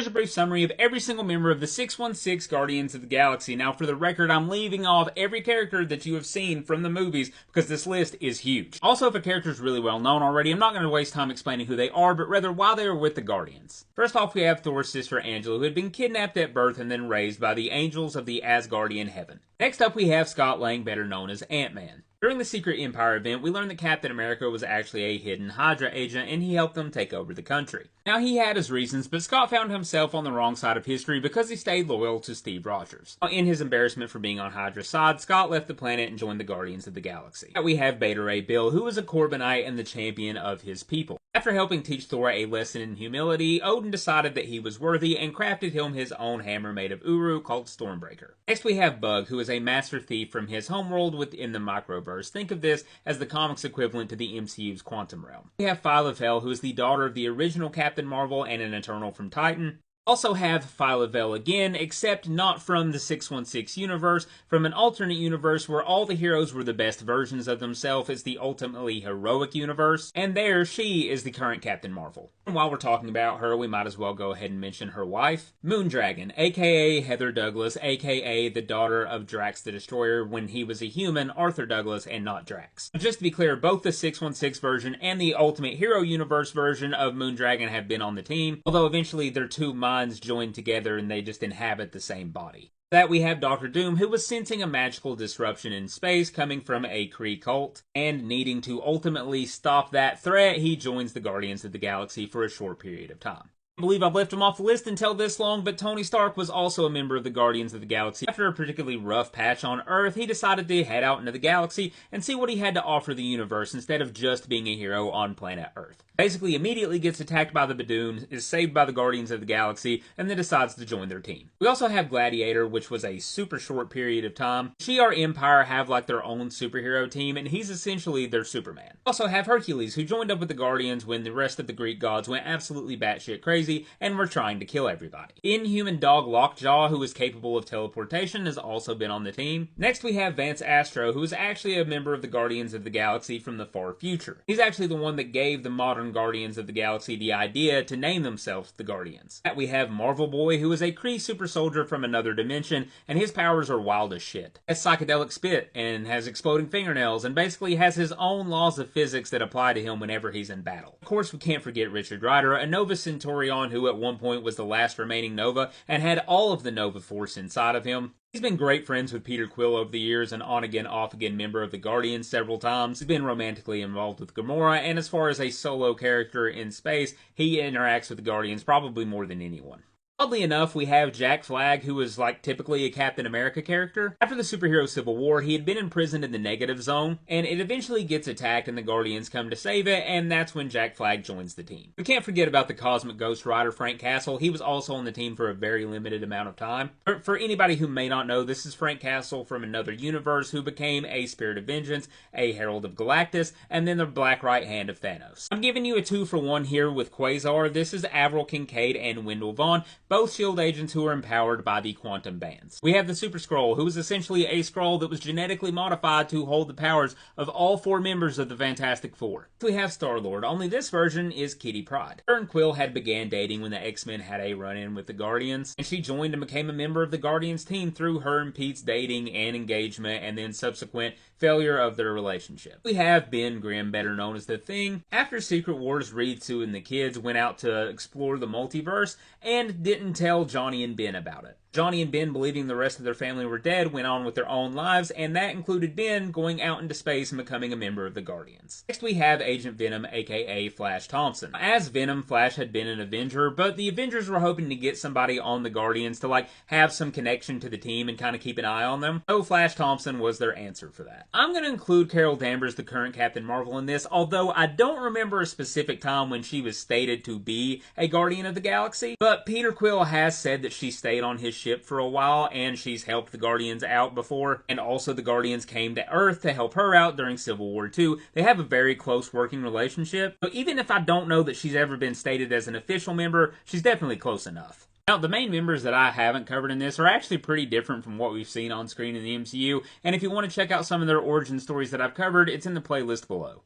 a brief summary of every single member of the 616 Guardians of the Galaxy. Now, for the record, I'm leaving off every character that you have seen from the movies because this list is huge. Also, if a character is really well known already, I'm not going to waste time explaining who they are, but rather why they are with the Guardians. First off, we have Thor's sister Angela, who had been kidnapped at birth and then raised by the angels of the Asgardian heaven. Next up, we have Scott Lang, better known as Ant-Man. During the Secret Empire event, we learned that Captain America was actually a hidden Hydra agent, and he helped them take over the country. Now, he had his reasons, but Scott found himself on the wrong side of history because he stayed loyal to Steve Rogers. In his embarrassment for being on Hydra's side, Scott left the planet and joined the Guardians of the Galaxy. We have Beta Ray Bill, who was a Corbinite and the champion of his people. After helping teach Thor a lesson in humility, Odin decided that he was worthy and crafted him his own hammer made of Uru called Stormbreaker. Next we have Bug, who is a master thief from his homeworld within the Microverse. Think of this as the comics equivalent to the MCU's Quantum Realm. We have Phyla-Vell, who is the daughter of the original Captain Marvel and an Eternal from Titan. Also have Phyla-Vell again, except not from the 616 universe, from an alternate universe where all the heroes were the best versions of themselves. It's the ultimately heroic universe, and there she is the current Captain Marvel. And while we're talking about her, we might as well go ahead and mention her wife, Moondragon, aka Heather Douglas, aka the daughter of Drax the Destroyer when he was a human, Arthur Douglas, and not Drax. Just to be clear, both the 616 version and the Ultimate Hero Universe version of Moondragon have been on the team, although eventually their two minds join together and they just inhabit the same body. That we have Doctor Doom, who was sensing a magical disruption in space coming from a Kree cult, and needing to ultimately stop that threat, he joins the Guardians of the Galaxy for a short period of time. I believe I've left him off the list until this long, but Tony Stark was also a member of the Guardians of the Galaxy. After a particularly rough patch on Earth, he decided to head out into the galaxy and see what he had to offer the universe instead of just being a hero on planet Earth. Basically, immediately gets attacked by the Badoon, is saved by the Guardians of the Galaxy, and then decides to join their team. We also have Gladiator, which was a super short period of time. Shi'ar Empire have like their own superhero team, and he's essentially their Superman. We also have Hercules, who joined up with the Guardians when the rest of the Greek gods went absolutely batshit crazy and were trying to kill everybody. Inhuman dog Lockjaw, who is capable of teleportation, has also been on the team. Next we have Vance Astro, who is actually a member of the Guardians of the Galaxy from the far future. He's actually the one that gave the modern Guardians of the Galaxy the idea to name themselves the Guardians. We have Marvel Boy, who is a Kree super soldier from another dimension, and his powers are wild as shit. Has psychedelic spit, and has exploding fingernails, and basically has his own laws of physics that apply to him whenever he's in battle. Of course, we can't forget Richard Rider, a Nova Centaurion who at one point was the last remaining Nova and had all of the Nova Force inside of him. He's been great friends with Peter Quill over the years, an on-again, off-again member of the Guardians several times. He's been romantically involved with Gamora, and as far as a solo character in space, he interacts with the Guardians probably more than anyone. Oddly enough, we have Jack Flag, who is like typically a Captain America character. After the superhero Civil War, he had been imprisoned in the Negative Zone, and it eventually gets attacked and the Guardians come to save it, and that's when Jack Flag joins the team. We can't forget about the Cosmic Ghost Rider Frank Castle. He was also on the team for a very limited amount of time. For anybody who may not know, this is Frank Castle from another universe who became a Spirit of Vengeance, a Herald of Galactus, and then the Black Right Hand of Thanos. I'm giving you a 2-for-1 here with Quasar. This is Avril Kincaid and Wendell Vaughn, both S.H.I.E.L.D. agents who are empowered by the quantum bands. We have the Super Skrull, who is essentially a Skrull that was genetically modified to hold the powers of all 4 members of the Fantastic Four. We have Star-Lord, only this version is Kitty Pryde. Her and Quill had began dating when the X-Men had a run-in with the Guardians, and she joined and became a member of the Guardians team through her and Pete's dating and engagement, and then subsequent failure of their relationship. We have Ben Grimm, better known as The Thing. After Secret Wars, Ritsu and the kids went out to explore the multiverse and didn't tell Johnny and Ben about it. Johnny and Ben, believing the rest of their family were dead, went on with their own lives, and that included Ben going out into space and becoming a member of the Guardians. Next we have Agent Venom, aka Flash Thompson. As Venom, Flash had been an Avenger, but the Avengers were hoping to get somebody on the Guardians to like have some connection to the team and kind of keep an eye on them, so Flash Thompson was their answer for that. I'm going to include Carol Danvers, the current Captain Marvel, in this, although I don't remember a specific time when she was stated to be a Guardian of the Galaxy, but Peter Quill has said that she stayed on his ship for a while, and she's helped the Guardians out before, and also the Guardians came to Earth to help her out during Civil War II. They have a very close working relationship, so even if I don't know that she's ever been stated as an official member, she's definitely close enough. Now, the main members that I haven't covered in this are actually pretty different from what we've seen on screen in the MCU, and if you want to check out some of their origin stories that I've covered, it's in the playlist below.